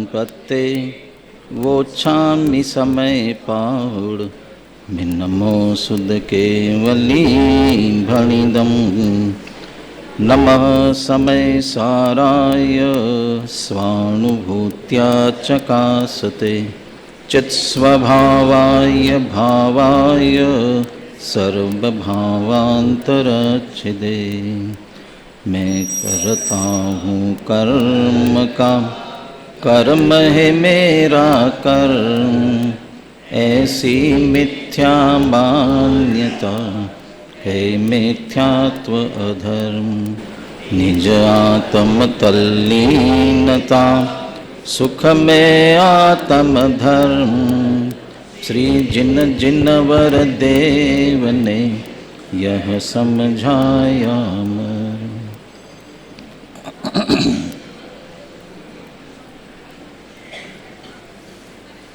संपत्ते वोच्छामि समय पाहुड़ भिन्नमो सुद केवली भणिदम नमः समय साराय स्वानुभूत्या चकासते चित्स्वभावाय भावाय सर्वभावांतरच्छिदे। मैं करता हूँ कर्म का कर्म है मेरा कर्म, ऐसी मिथ्या मान्यता है मिथ्यात्व अधर्म। निज आत्म तल्लीनता सुख में आत्म धर्म, श्री जिन जिन वर देव ने यह समझाया मर।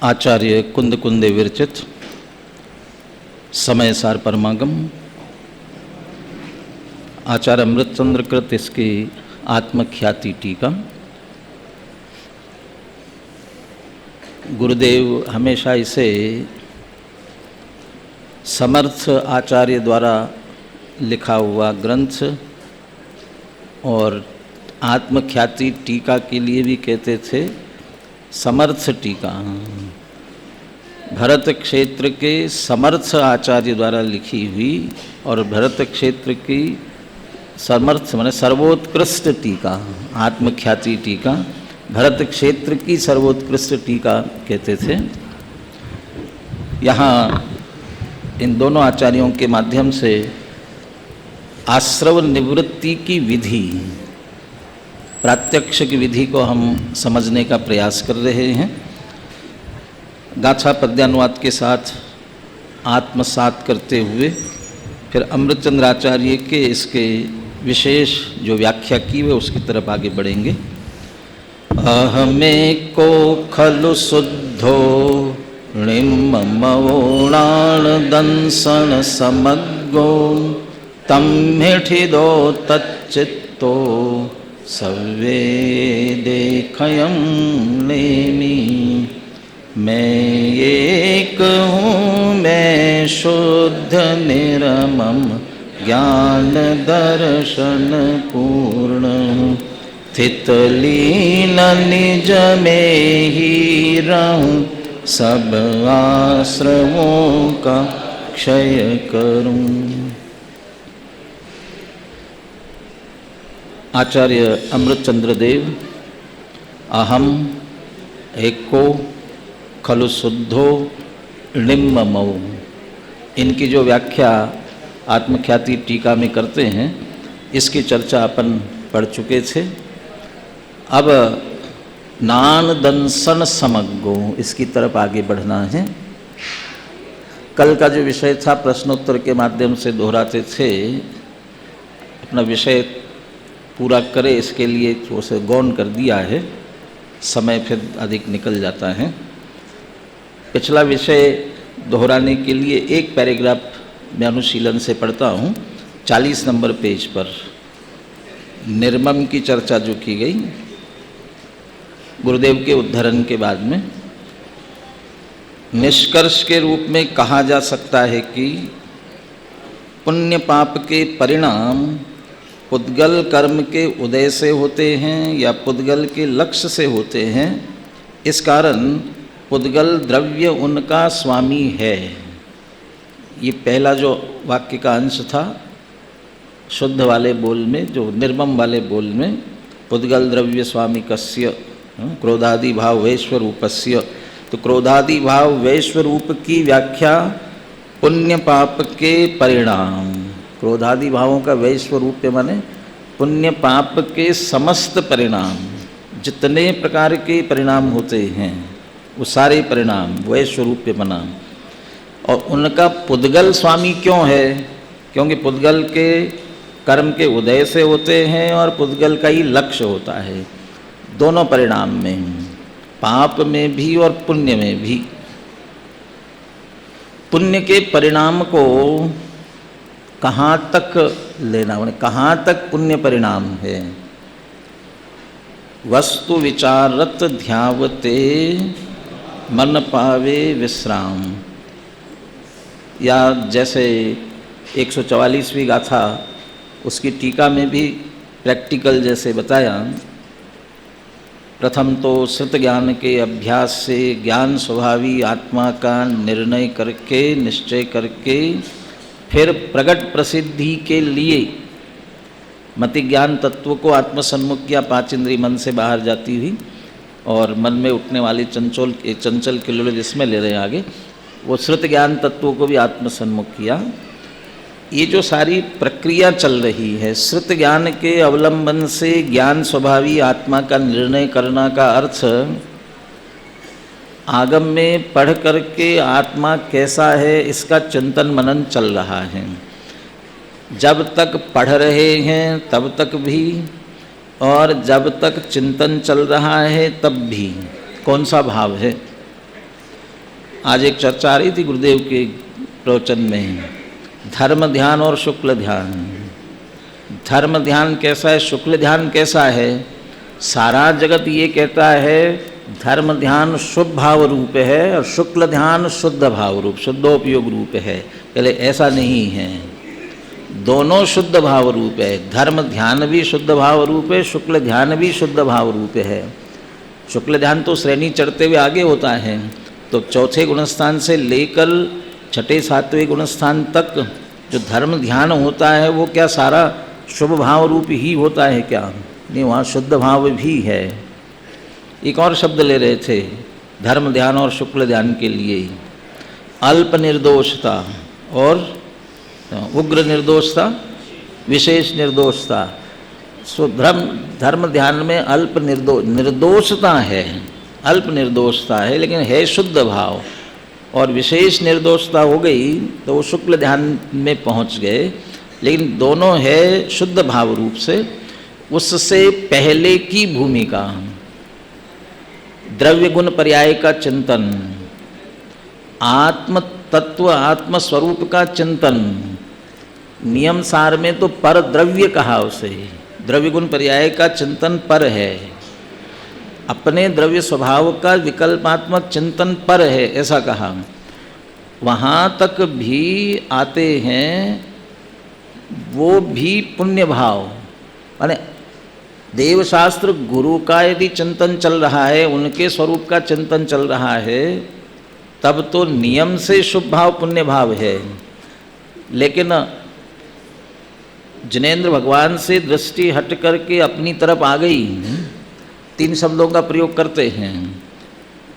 आचार्य कुंद कुंदे विरचित समय सार परमागम आचार्य अमृतचंद्र कृत इसकी आत्मख्याति टीका। गुरुदेव हमेशा इसे समर्थ आचार्य द्वारा लिखा हुआ ग्रंथ और आत्मख्याति टीका के लिए भी कहते थे समर्थ टीका। भरत क्षेत्र के समर्थ आचार्य द्वारा लिखी हुई और भरत क्षेत्र की समर्थ माने सर्वोत्कृष्ट टीका, आत्मख्याति टीका भरत क्षेत्र की सर्वोत्कृष्ट टीका कहते थे। यहाँ इन दोनों आचार्यों के माध्यम से आश्रव निवृत्ति की विधि, प्रात्यक्ष की विधि को हम समझने का प्रयास कर रहे हैं। गाथा पद्यानुवाद के साथ आत्मसात करते हुए फिर अमृतचंद्र आचार्य के इसके विशेष जो व्याख्या की हुई उसकी तरफ आगे बढ़ेंगे। अहमेको खलु शुद्धो णिममवोणाण दंसन समग्गो तम हिठिदो तच्चित्तो सव्वे देखयं नेमि। मैं एक हूँ मैं शुद्ध निरमम ज्ञान दर्शन पूर्ण, स्थित लीन निज में ही रहूं सब आश्रमों का क्षय करूं। आचार्य अमृतचंद्र देव अहम एको खलु शुद्धो णिममौ, इनकी जो व्याख्या आत्मख्याति टीका में करते हैं इसकी चर्चा अपन पढ़ चुके थे। अब नान दंसन समग्गो इसकी तरफ आगे बढ़ना है। कल का जो विषय था प्रश्नोत्तर के माध्यम से दोहराते थे, अपना विषय पूरा करे इसके लिए उसे गौण कर दिया है, समय फिर अधिक निकल जाता है। पिछला विषय दोहराने के लिए एक पैराग्राफ मैं अनुशीलन से पढ़ता हूँ। 40 नंबर पेज पर निर्मम की चर्चा जो की गई गुरुदेव के उद्धरण के बाद में, निष्कर्ष के रूप में कहा जा सकता है कि पुण्य पाप के परिणाम पुद्गल कर्म के उदय से होते हैं या पुद्गल के लक्ष्य से होते हैं। इस कारण पुद्गल द्रव्य उनका स्वामी है। ये पहला जो वाक्य का अंश था शुद्ध वाले बोल में, जो निर्मम वाले बोल में पुद्गल द्रव्य स्वामी कस्य क्रोधादि भाव वैश्व रूपस्य, तो क्रोधादि भाव वैश्व रूप की व्याख्या पुण्य पाप के परिणाम, क्रोधादि भावों का वैश्व रूप माने पुण्य पाप के समस्त परिणाम, जितने प्रकार के परिणाम होते हैं वो सारे परिणाम वैश्व रूप बना। और उनका पुद्गल स्वामी क्यों है? क्योंकि पुद्गल के कर्म के उदय से होते हैं और पुद्गल का ही लक्ष्य होता है, दोनों परिणाम में, पाप में भी और पुण्य में भी। पुण्य के परिणाम को कहाँ तक लेना, कहाँ तक पुण्य परिणाम है, वस्तु विचारत ध्यावते मन पावे विश्राम। या जैसे 144वीं गाथा उसकी टीका में भी प्रैक्टिकल जैसे बताया, प्रथम तो श्रुत ज्ञान के अभ्यास से ज्ञान स्वभावी आत्मा का निर्णय करके निश्चय करके फिर प्रगट प्रसिद्धि के लिए मति ज्ञान तत्व को आत्मसन्मुख किया, 5 इंद्रिय मन से बाहर जाती हुई और मन में उठने वाली चंचल किल्लोल जिसमें ले रहे हैं आगे, वो श्रुत ज्ञान तत्वों को भी आत्मसन्मुख किया। ये जो सारी प्रक्रिया चल रही है, श्रुत ज्ञान के अवलंबन से ज्ञान स्वभावी आत्मा का निर्णय करना का अर्थ आगम में पढ़ करके आत्मा कैसा है इसका चिंतन मनन चल रहा है। जब तक पढ़ रहे हैं तब तक भी और जब तक चिंतन चल रहा है तब भी कौन सा भाव है। आज एक चर्चा आ रही थी गुरुदेव के प्रवचन में, धर्म ध्यान और शुक्ल ध्यान। धर्म ध्यान कैसा है, शुक्ल ध्यान कैसा है। सारा जगत ये कहता है धर्म ध्यान शुभ भाव रूप है और शुक्ल ध्यान शुद्ध भाव रूप, शुद्धोपयोग रूप है। पहले ऐसा नहीं है, दोनों शुद्ध भाव रूप है। धर्म ध्यान भी शुद्ध भाव रूप है, शुक्ल ध्यान भी शुद्ध भाव रूप है। शुक्ल ध्यान तो श्रेणी चढ़ते हुए आगे होता है, तो चौथे गुणस्थान से लेकर छठे सातवें गुणस्थान तक जो धर्म ध्यान होता है वो क्या सारा शुभ भाव रूप ही होता है क्या? नहीं, वहाँ शुद्ध भाव भी है। एक और शब्द ले रहे थे धर्म ध्यान और शुक्ल ध्यान के लिए, अल्प निर्दोषता और उग्र निर्दोषता, विशेष निर्दोषता। सो धर्म ध्यान में अल्प निर्दोषता है, अल्प निर्दोषता है लेकिन है शुद्ध भाव, और विशेष निर्दोषता हो गई तो वो शुक्ल ध्यान में पहुंच गए। लेकिन दोनों है शुद्ध भाव रूप से। उससे पहले की भूमिका द्रव्य गुण पर्याय का चिंतन, आत्म तत्व आत्म स्वरूप का चिंतन। नियम सार में तो पर द्रव्य कहा उसे, द्रव्य गुण पर्याय का चिंतन पर है, अपने द्रव्य स्वभाव का विकल्पात्मक चिंतन पर है ऐसा कहा। वहाँ तक भी आते हैं वो भी पुण्य भाव, माने देवशास्त्र गुरु का यदि चिंतन चल रहा है, उनके स्वरूप का चिंतन चल रहा है, तब तो नियम से शुभ भाव पुण्य भाव है। लेकिन जिनेंद्र भगवान से दृष्टि हट करके अपनी तरफ आ गई, 3 शब्दों का प्रयोग करते हैं,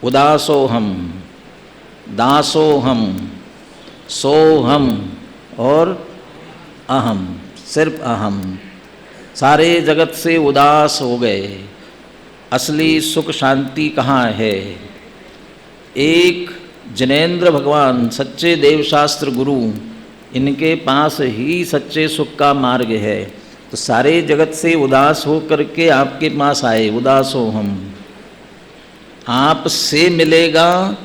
उदासोहम, दासोहम, सोहम और अहम, सिर्फ अहम। सारे जगत से उदास हो गए, असली सुख शांति कहाँ है। एक जिनेंद्र भगवान सच्चे देवशास्त्र गुरु, इनके पास ही सच्चे सुख का मार्ग है। तो सारे जगत से उदास हो करके आपके पास आए, उदास हो हम, आपसे मिलेगा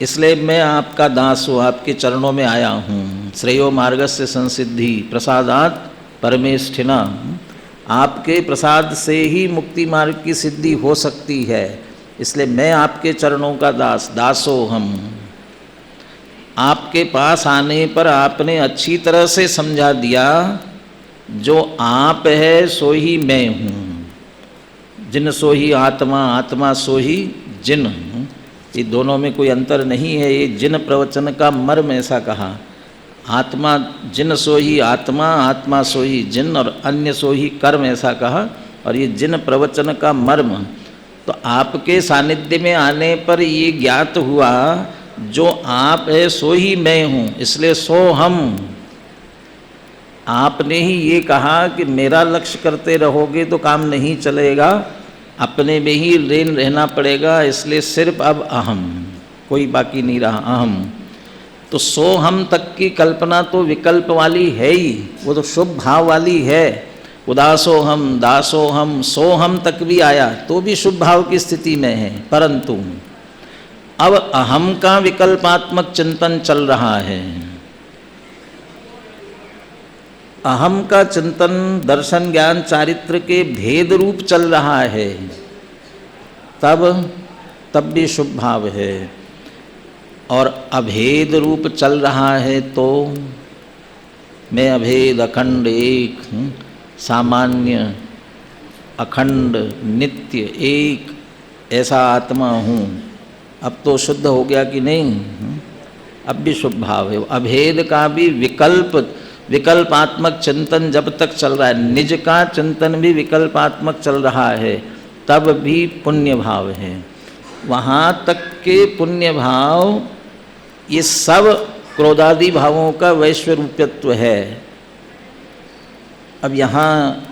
इसलिए मैं आपका दास हूँ, आपके चरणों में आया हूँ। श्रेयो मार्गस्य संसिद्धि प्रसादात परमेष्ठिना, आपके प्रसाद से ही मुक्ति मार्ग की सिद्धि हो सकती है, इसलिए मैं आपके चरणों का दास, दासो हम। आपके पास आने पर आपने अच्छी तरह से समझा दिया जो आप है सो ही मैं हूँ, जिन सो ही आत्मा, आत्मा सो ही जिन। ये दोनों में कोई अंतर नहीं है। ये जिन प्रवचन का मर्म ऐसा कहा, आत्मा जिन सो ही आत्मा, आत्मा सो ही जिन और अन्य सो ही कर्म ऐसा कहा। और ये जिन प्रवचन का मर्म, तो आपके सानिध्य में आने पर ये ज्ञात हुआ जो आप है सो ही मैं हूँ, इसलिए सो हम। आपने ही ये कहा कि मेरा लक्ष्य करते रहोगे तो काम नहीं चलेगा, अपने में ही लीन रहना पड़ेगा, इसलिए सिर्फ अब अहम, कोई बाकी नहीं रहा, अहम। तो सो हम तक की कल्पना तो विकल्प वाली है ही, वो तो शुभ भाव वाली है। उदासो हम, दासो हम, सो हम तक भी आया तो भी शुभ भाव की स्थिति में है। परंतु अब अहम का विकल्पात्मक चिंतन चल रहा है। अहम का चिंतन दर्शन ज्ञान चारित्र के भेद रूप चल रहा है। तब भी शुभ भाव है। और अभेद रूप चल रहा है तो मैं अभेद अखंड एक सामान्य अखंड नित्य एक ऐसा आत्मा हूँ, अब तो शुद्ध हो गया कि नहीं? अब भी शुभ भाव है। अभेद का भी विकल्पात्मक चिंतन जब तक चल रहा है, निज का चिंतन भी विकल्पात्मक चल रहा है, तब भी पुण्य भाव है। वहाँ तक के पुण्य भाव ये सब क्रोधादि भावों का वैश्वरूप्यत्व है। अब यहाँ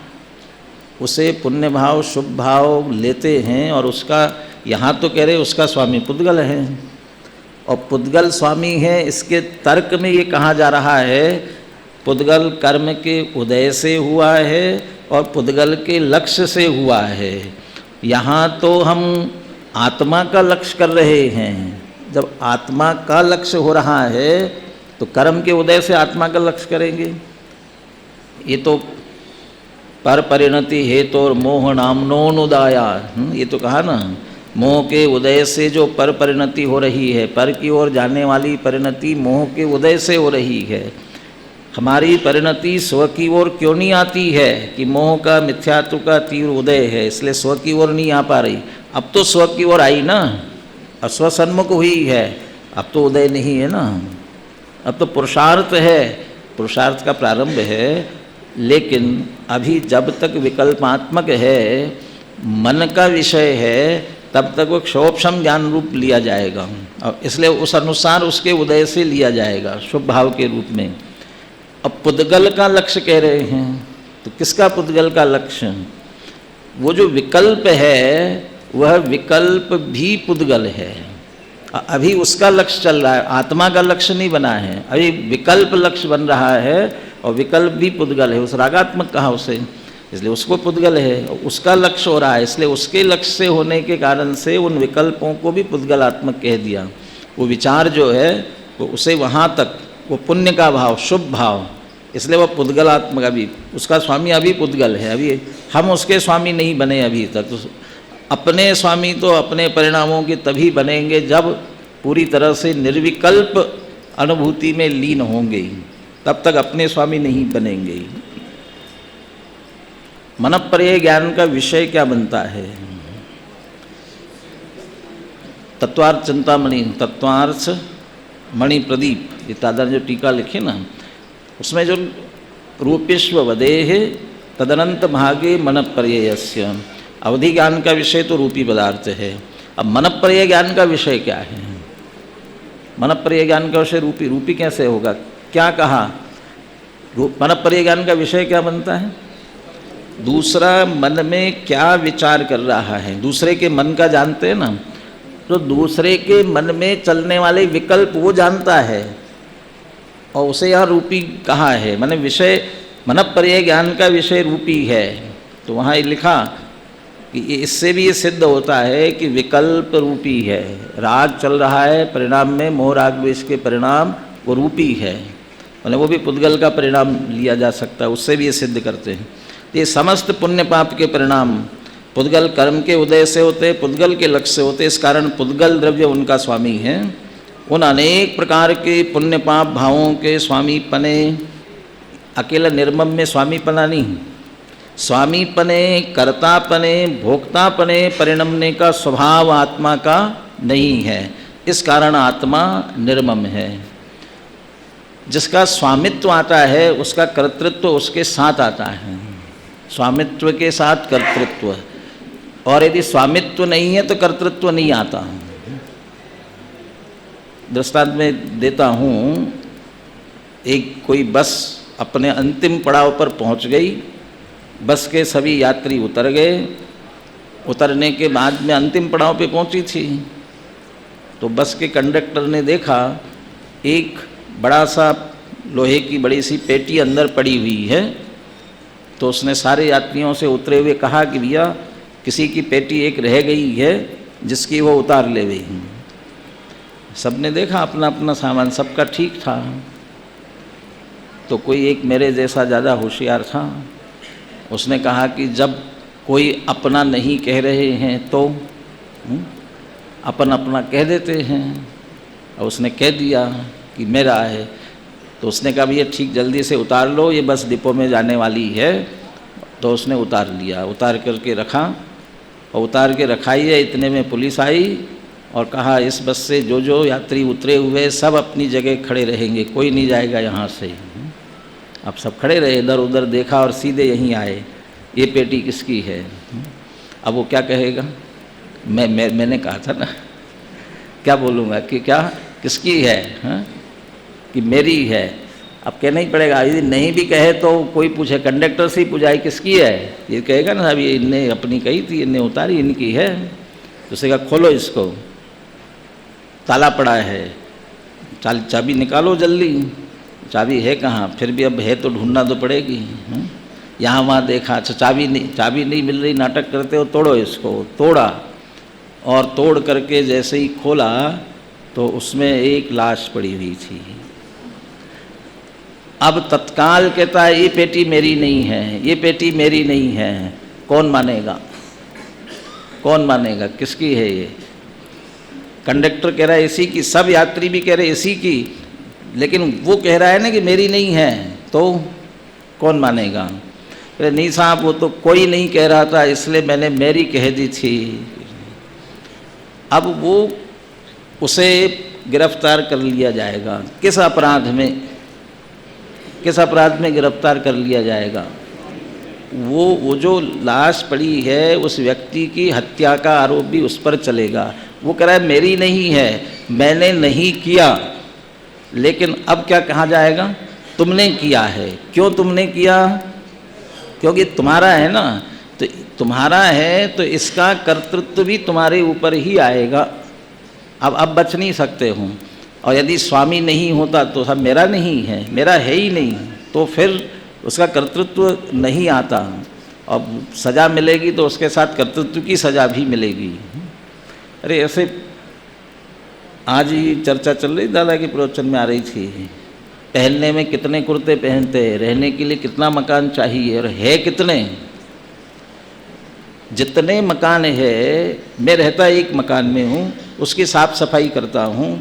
उसे पुण्य भाव शुभ भाव लेते हैं और उसका यहाँ तो कह रहे उसका स्वामी पुद्गल है, और पुद्गल स्वामी है। इसके तर्क में ये कहा जा रहा है पुद्गल कर्म के उदय से हुआ है और पुद्गल के लक्ष्य से हुआ है। यहाँ तो हम आत्मा का लक्ष्य कर रहे हैं। जब आत्मा का लक्ष्य हो रहा है तो कर्म के उदय से आत्मा का लक्ष्य करेंगे। ये तो पर परिणति हेतु और मोह नामनोनुदाया, ये तो कहा ना, मोह के उदय से जो पर परिणति हो रही है, पर की ओर जाने वाली परिणति मोह के उदय से हो रही है। हमारी परिणति स्व की ओर क्यों नहीं आती है कि मोह का मिथ्यात्व का तीव्र उदय है, इसलिए स्व की ओर नहीं आ पा रही। अब तो स्व की ओर आई ना, अब स्व सन्मुख हुई है, अब तो उदय नहीं है ना, अब तो पुरुषार्थ है, पुरुषार्थ का प्रारंभ है। लेकिन अभी जब तक विकल्पात्मक है, मन का विषय है, तब तक वो क्षोभक्षम ज्ञान रूप लिया जाएगा, और इसलिए उस अनुसार उसके उदय से लिया जाएगा शुभ भाव के रूप में। अब पुद्गल का लक्ष्य कह रहे हैं, तो किसका पुद्गल का लक्ष्य? वो जो विकल्प है वह विकल्प भी पुद्गल है। अभी उसका लक्ष्य चल रहा है, आत्मा का लक्ष्य नहीं बना है, अभी विकल्प लक्ष्य बन रहा है, और विकल्प भी पुद्गल है। उस रागात्मक कहा उसे, इसलिए उसको पुद्गल है, उसका लक्ष्य हो रहा है, इसलिए उसके लक्ष्य से होने के कारण से उन विकल्पों को भी पुद्गलात्मक कह दिया। वो विचार जो है वो उसे वहाँ तक वो पुण्य का भाव शुभ भाव, इसलिए वह पुद्गलात्मक, अभी उसका स्वामी अभी पुद्गल है, अभी हम उसके स्वामी नहीं बने अभी तक। तो अपने स्वामी तो अपने परिणामों के तभी बनेंगे जब पूरी तरह से निर्विकल्प अनुभूति में लीन होंगे, तब तक अपने स्वामी नहीं बनेंगे। मनःपर्यय ज्ञान का विषय क्या बनता है? तत्वार्थ चिंतामणि, तत्वार्थ मणि प्रदीप, ये दादा ने जो टीका लिखे ना, उसमें जो रूपेश्व वदेह तदनंत भागे मनःपर्ययस्य, अवधि ज्ञान का विषय तो रूपी पदार्थ है। अब मनःपर्यय ज्ञान का विषय क्या है? मनःपर्यय ज्ञान का विषय रूपी, रूपी कैसे होगा? क्या कहा? मनःपर्यय ज्ञान का विषय क्या बनता है? दूसरा मन में क्या विचार कर रहा है, दूसरे के मन का जानते हैं ना, तो दूसरे के मन में चलने वाले विकल्प वो जानता है, और उसे यहाँ रूपी कहा है। माने विषय, मनःपर्यय ज्ञान का विषय रूपी है। तो वहाँ लिखा कि इससे भी ये सिद्ध होता है कि विकल्प रूपी है। राग चल रहा है, परिणाम में मोह राग द्वेष के परिणाम वो रूपी है, माने वो भी पुद्गल का परिणाम लिया जा सकता है, उससे भी ये सिद्ध करते हैं। ये समस्त पुण्य पाप के परिणाम पुद्गल कर्म के उदय से होते, पुद्गल के लक्ष्य से होते, इस कारण पुद्गल द्रव्य उनका स्वामी है। उन अनेक प्रकार के पुण्य पाप भावों के स्वामी पने, अकेला निर्मम में स्वामी पना नहीं, स्वामी पने, कर्तापने, भोक्तापने परिणमने का स्वभाव आत्मा का नहीं है, इस कारण आत्मा निर्मम है। जिसका स्वामित्व आता है उसका कर्तृत्व उसके साथ आता है, स्वामित्व के साथ कर्तृत्व, और यदि स्वामित्व नहीं है तो कर्तृत्व नहीं आता। दृष्टांत में देता हूँ, एक कोई बस अपने अंतिम पड़ाव पर पहुँच गई, बस के सभी यात्री उतर गए, उतरने के बाद में अंतिम पड़ाव पे पहुँची थी, तो बस के कंडक्टर ने देखा एक बड़ा सा लोहे की बड़ी सी पेटी अंदर पड़ी हुई है, तो उसने सारे यात्रियों से उतरे हुए कहा कि भैया किसी की पेटी एक रह गई है जिसकी वो उतार ले गई। सबने देखा अपना अपना सामान, सबका ठीक था, तो कोई एक मेरे जैसा ज़्यादा होशियार था, उसने कहा कि जब कोई अपना नहीं कह रहे हैं तो अपन अपना कह देते हैं। और उसने कह दिया कि मेरा है, तो उसने कहा भैया ठीक जल्दी से उतार लो, ये बस डिपो में जाने वाली है। तो उसने उतार लिया, उतार करके रखा, और उतार के रखाई है, इतने में पुलिस आई और कहा इस बस से जो जो यात्री उतरे हुए सब अपनी जगह खड़े रहेंगे, कोई नहीं जाएगा यहाँ से। अब सब खड़े रहे, इधर उधर देखा और सीधे यहीं आए, ये पेटी किसकी है? अब वो क्या कहेगा? मैंने कहा था ना, क्या बोलूँगा कि क्या किसकी है? हाँ? कि मेरी है। अब कहना ही पड़ेगा। यदि नहीं भी कहे तो कोई पूछे, कंडक्टर से ही पूछाए किसकी है, ये कहेगा ना अब ये इनने अपनी कही थी, इनने उतारी, इनकी है। तो उसे कहा खोलो इसको, ताला पड़ा है, चाबी निकालो जल्दी। चाबी है कहाँ? फिर भी अब है तो ढूंढना तो पड़ेगी। यहाँ वहाँ देखा, अच्छा चाबी नहीं मिल रही, नाटक करते हो, तोड़ो इसको। तोड़ा, और तोड़ करके जैसे ही खोला तो उसमें एक लाश पड़ी हुई थी। अब तत्काल कहता है ये पेटी मेरी नहीं है, ये पेटी मेरी नहीं है। कौन मानेगा? कौन मानेगा? किसकी है ये? कंडक्टर कह रहा है इसी की, सब यात्री भी कह रहे इसी की, लेकिन वो कह रहा है ना कि मेरी नहीं है, तो कौन मानेगा? कह नहीं साहब वो तो कोई नहीं कह रहा था, इसलिए मैंने मेरी कह दी थी। अब वो उसे गिरफ्तार कर लिया जाएगा। किस अपराध में? किस अपराध में गिरफ्तार कर लिया जाएगा? वो जो लाश पड़ी है उस व्यक्ति की हत्या का आरोप भी उस पर चलेगा। वो कह रहा है मेरी नहीं है, मैंने नहीं किया, लेकिन अब क्या कहा जाएगा? तुमने किया है। क्यों तुमने किया? क्योंकि तुम्हारा है ना, तो तुम्हारा है तो इसका कर्तृत्व भी तुम्हारे ऊपर ही आएगा। अब बच नहीं सकते हो। और यदि स्वामी नहीं होता तो सब मेरा नहीं है, मेरा है ही नहीं, तो फिर उसका कर्तृत्व नहीं आता। अब सज़ा मिलेगी तो उसके साथ कर्तृत्व की सज़ा भी मिलेगी। अरे ऐसे आज ही चर्चा चल रही, दादा के प्रवचन में आ रही थी, पहनने में कितने कुर्ते पहनते हैं, रहने के लिए कितना मकान चाहिए, और है कितने? जितने मकान है, मैं रहता एक मकान में हूँ, उसकी साफ़ सफाई करता हूँ,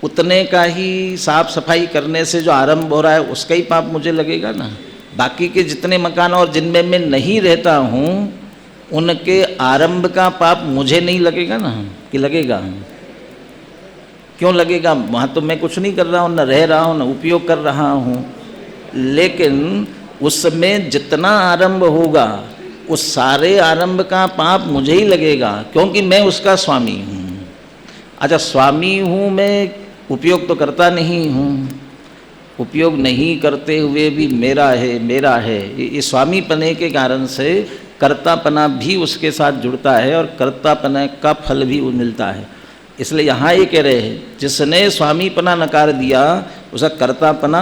उतने का ही साफ़ सफाई करने से जो आरंभ हो रहा है उसका ही पाप मुझे लगेगा ना। बाकी के जितने मकान और जिनमें मैं नहीं रहता हूँ उनके आरंभ का पाप मुझे नहीं लगेगा ना, कि लगेगा? क्यों लगेगा? वहाँ तो मैं कुछ नहीं कर रहा हूँ, न रह रहा हूँ, न उपयोग कर रहा हूँ, लेकिन उसमें जितना आरंभ होगा उस सारे आरंभ का पाप मुझे ही लगेगा, क्योंकि मैं उसका स्वामी हूँ। अच्छा, स्वामी हूँ मैं, उपयोग तो करता नहीं हूँ, उपयोग नहीं करते हुए भी मेरा है मेरा है, ये स्वामीपने के कारण से कर्तापना भी उसके साथ जुड़ता है और कर्तापना का फल भी मिलता है। इसलिए यहाँ ये कह रहे हैं जिसने स्वामीपना नकार दिया उसका कर्तापना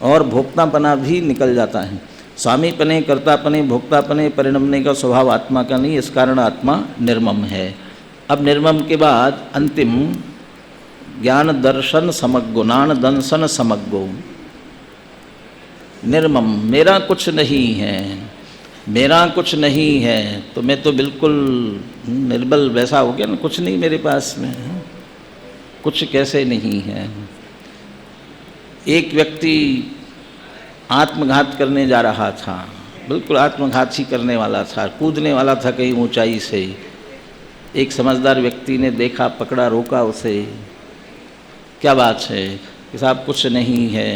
और भोक्तापना भी निकल जाता है। स्वामीपने, कर्तापने, भोक्तापने परिणमने का स्वभाव आत्मा का नहीं, इस कारण आत्मा निर्मम है। अब निर्मम के बाद अंतिम ज्ञान दर्शन समग्गो, नान दंसन समग्गो। निर्मम, मेरा कुछ नहीं है, मेरा कुछ नहीं है, तो मैं तो बिल्कुल निर्बल वैसा हो गया ना, कुछ नहीं मेरे पास में, कुछ कैसे नहीं है। एक व्यक्ति आत्मघात करने जा रहा था, बिल्कुल आत्मघात ही करने वाला था, कूदने वाला था कहीं ऊंचाई से। एक समझदार व्यक्ति ने देखा, पकड़ा, रोका उसे। क्या बात है? कि साहब कुछ नहीं है,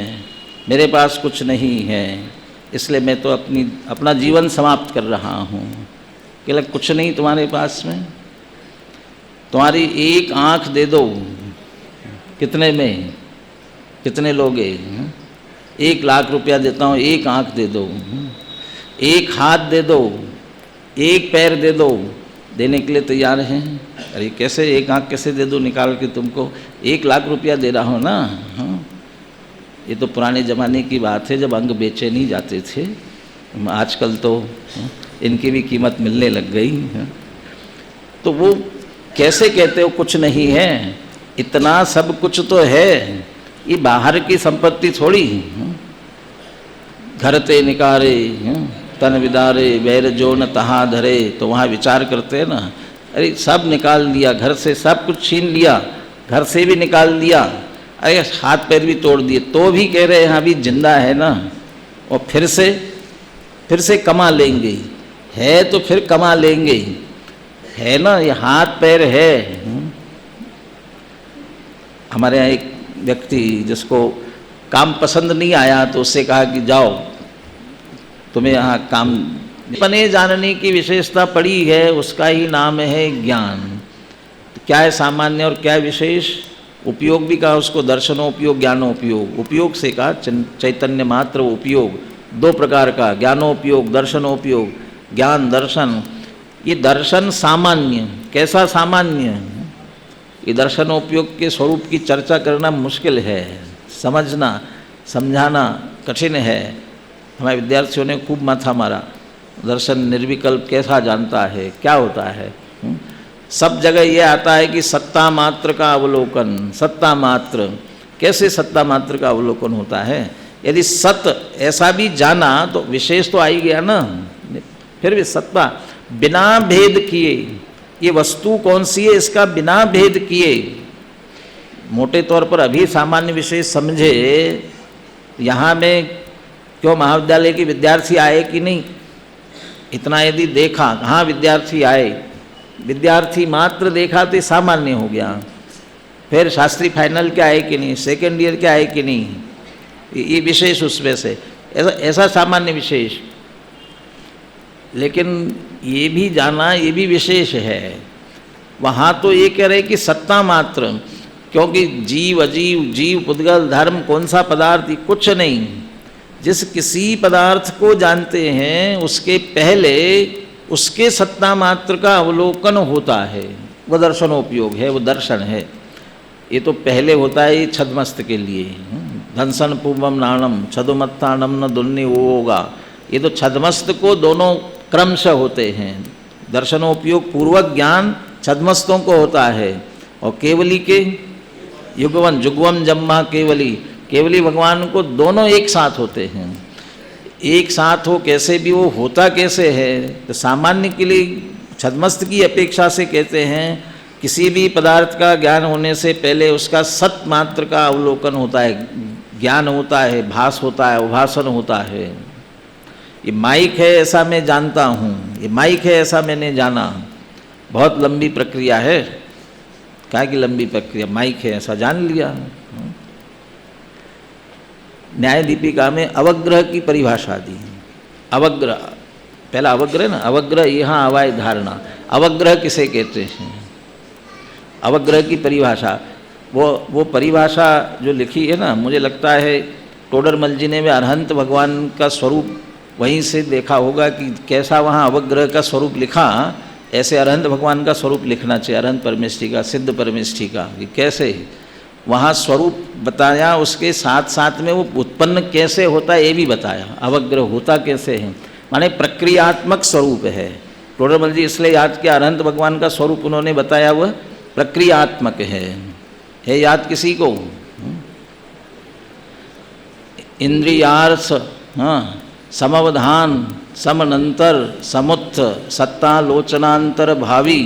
मेरे पास कुछ नहीं है, इसलिए मैं तो अपना जीवन समाप्त कर रहा हूँ। कि लग कुछ नहीं तुम्हारे पास में, तुम्हारी एक आँख दे दो, कितने में? कितने लोगे? 1 लाख रुपया देता हूँ, एक आँख दे दो, एक हाथ दे दो, एक पैर दे दो, देने के लिए तैयार हैं। अरे कैसे एक आँख कैसे दे दो निकाल के तुमको? 1 लाख रुपया दे रहा हूँ ना। हाँ, ये तो पुराने ज़माने की बात है जब अंग बेचे नहीं जाते थे। आजकल तो इनकी भी कीमत मिलने लग गई। तो वो कैसे कहते हो कुछ नहीं है? इतना सब कुछ तो है, ये बाहर की संपत्ति थोड़ी। घर ते निकारे तन विदारे, वैर जो न तहाँ धरे। तो वहाँ विचार करते हैं ना, अरे सब निकाल दिया, घर से सब कुछ छीन लिया, घर से भी निकाल दिया, अरे हाथ पैर भी तोड़ दिए, तो भी कह रहे हैं अभी जिंदा है ना, और फिर से कमा लेंगे, है तो फिर कमा लेंगे, है ना, ये हाथ पैर है। हमारे यहाँ एक व्यक्ति जिसको काम पसंद नहीं आया तो उससे कहा कि जाओ तुम्हें यहाँ काम, अपने जानने की विशेषता पड़ी है, उसका ही नाम है ज्ञान। तो क्या है सामान्य और क्या विशेष? उपयोग भी कहा उसको, दर्शनोपयोग ज्ञानोपयोग। उपयोग से कहा चैतन्य मात्र उपयोग, दो प्रकार का, ज्ञानोपयोग दर्शनोपयोग। ज्ञान दर्शन, ये दर्शन सामान्य, कैसा सामान्य? ये दर्शनोपयोग के स्वरूप की चर्चा करना मुश्किल है, समझना समझाना कठिन है। हमारे विद्यार्थियों ने खूब माथा मारा, दर्शन निर्विकल्प कैसा जानता है, क्या होता है? सब जगह ये आता है कि सत्ता मात्र का अवलोकन, सत्ता मात्र, कैसे सत्ता मात्र का अवलोकन होता है? यदि सत ऐसा भी जाना तो विशेष तो आ ही गया ना, फिर भी सत्ता बिना भेद किए, ये वस्तु कौन सी है इसका बिना भेद किए, मोटे तौर पर अभी सामान्य विशेष समझे। यहाँ में क्यों महाविद्यालय के विद्यार्थी आए कि नहीं, इतना यदि देखा, हाँ विद्यार्थी आए, विद्यार्थी मात्र देखा तो सामान्य हो गया। फिर शास्त्री फाइनल के आए कि नहीं, सेकेंड ईयर के आए कि नहीं, ये विशेष उसमें से, ऐसा सामान्य विशेष। लेकिन ये भी जाना, ये भी विशेष है। वहाँ तो ये कह रहे कि सत्ता मात्र, क्योंकि जीव अजीव, जीव पुद्गल धर्म कौन सा पदार्थ, कुछ नहीं। जिस किसी पदार्थ को जानते हैं उसके पहले उसके सत्ता मात्र का अवलोकन होता है, वो दर्शनोपयोग है, वो दर्शन है। ये तो पहले होता है ये छदमस्त के लिए, धनसन पूर्वम नाणम छदुमत्थानम न दुन्नी वो होगा। ये तो छदमस्त को दोनों क्रमशः होते हैं। दर्शनोपयोग पूर्वक ज्ञान छदमस्तों को होता है, और केवली के युगवन जुगवम जम्मा केवली, केवली भगवान को दोनों एक साथ होते हैं। एक साथ हो कैसे भी वो होता कैसे है, तो सामान्य के लिए छदमस्त की अपेक्षा से कहते हैं किसी भी पदार्थ का ज्ञान होने से पहले उसका सत मात्र का अवलोकन होता है, ज्ञान होता है, भास होता है, उभासन होता है। ये माइक है ऐसा मैं जानता हूँ, ये माइक है ऐसा मैंने जाना, बहुत लंबी प्रक्रिया है। क्या की लंबी प्रक्रिया? माइक है ऐसा जान लिया। न्याय दीपिका में अवग्रह की परिभाषा दी। अवग्रह, पहला अवग्रह ना, अवग्रह यहाँ आवाय धारणा। अवग्रह किसे कहते हैं? अवग्रह की परिभाषा, वो परिभाषा जो लिखी है ना, मुझे लगता है टोडरमल जी ने भी अरहंत भगवान का स्वरूप वहीं से देखा होगा कि कैसा वहाँ अवग्रह का स्वरूप लिखा, ऐसे अरहंत भगवान का स्वरूप लिखना चाहिए, अरहंत परमेष्ठी का, सिद्ध परमेष्ठी का, कि कैसे वहाँ स्वरूप बताया, उसके साथ साथ में वो उत्पन्न कैसे होता है ये भी बताया, अवग्रह होता कैसे है, माने प्रक्रियात्मक स्वरूप है। टोडरमल जी इसलिए याद किया, अरहंत भगवान का स्वरूप उन्होंने बताया वह प्रक्रियात्मक है याद किसी को? इंद्रियार्थ, हाँ, समवधान, समनंतर, समुत्थ, सत्तालोचनांतर भावी,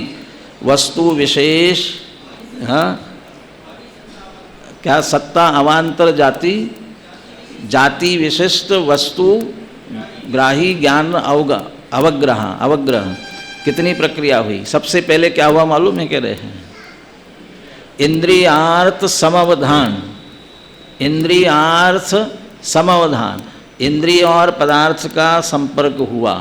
वस्तु विशेष, हाँ, क्या सत्ता अवांतर जाति, जाति विशिष्ट वस्तु ग्राही ज्ञान अवग्रह। अवग्रह कितनी प्रक्रिया हुई? सबसे पहले क्या हुआ मालूम है? कह रहे हैं इंद्रियार्थ समवधान। इंद्रियार्थ समवधान, इंद्रिय और पदार्थ का संपर्क हुआ।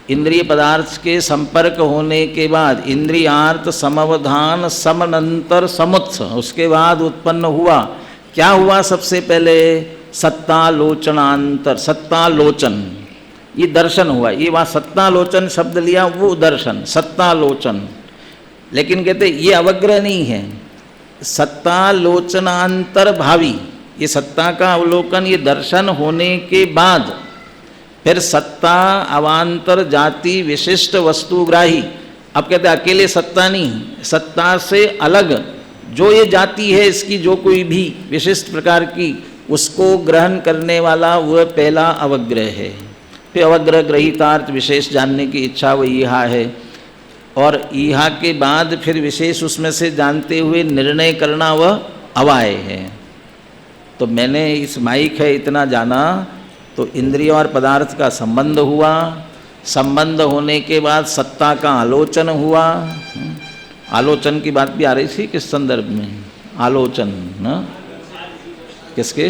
इंद्रिय पदार्थ के संपर्क होने के बाद इंद्रियार्थ समवधान समनंतर समुत्थ, उसके बाद उत्पन्न हुआ। क्या हुआ? सबसे पहले सत्तालोचनांतर, सत्तालोचन, ये दर्शन हुआ। ये वहाँ सत्तालोचन शब्द लिया, वो दर्शन, सत्तालोचन। लेकिन कहते ये अवग्रह नहीं है, सत्तालोचनांतर भावी, ये सत्ता का अवलोकन, ये दर्शन होने के बाद फिर सत्ता अवांतर जाति विशिष्ट वस्तुग्राही। अब कहते हैं अकेले सत्ता नहीं, सत्ता से अलग जो ये जाति है इसकी, जो कोई भी विशिष्ट प्रकार की, उसको ग्रहण करने वाला वह पहला अवग्रह है। फिर अवग्रह ग्रहितार्थ विशेष जानने की इच्छा वह यह है। और इहा के बाद फिर विशेष उसमें से जानते हुए निर्णय करना वह अवाय है। तो मैंने इस माइक है इतना जाना, तो इंद्रिय और पदार्थ का संबंध हुआ, संबंध होने के बाद सत्ता का आलोचन हुआ। आलोचन की बात भी आ रही थी किस संदर्भ में? आलोचन ना, किसके?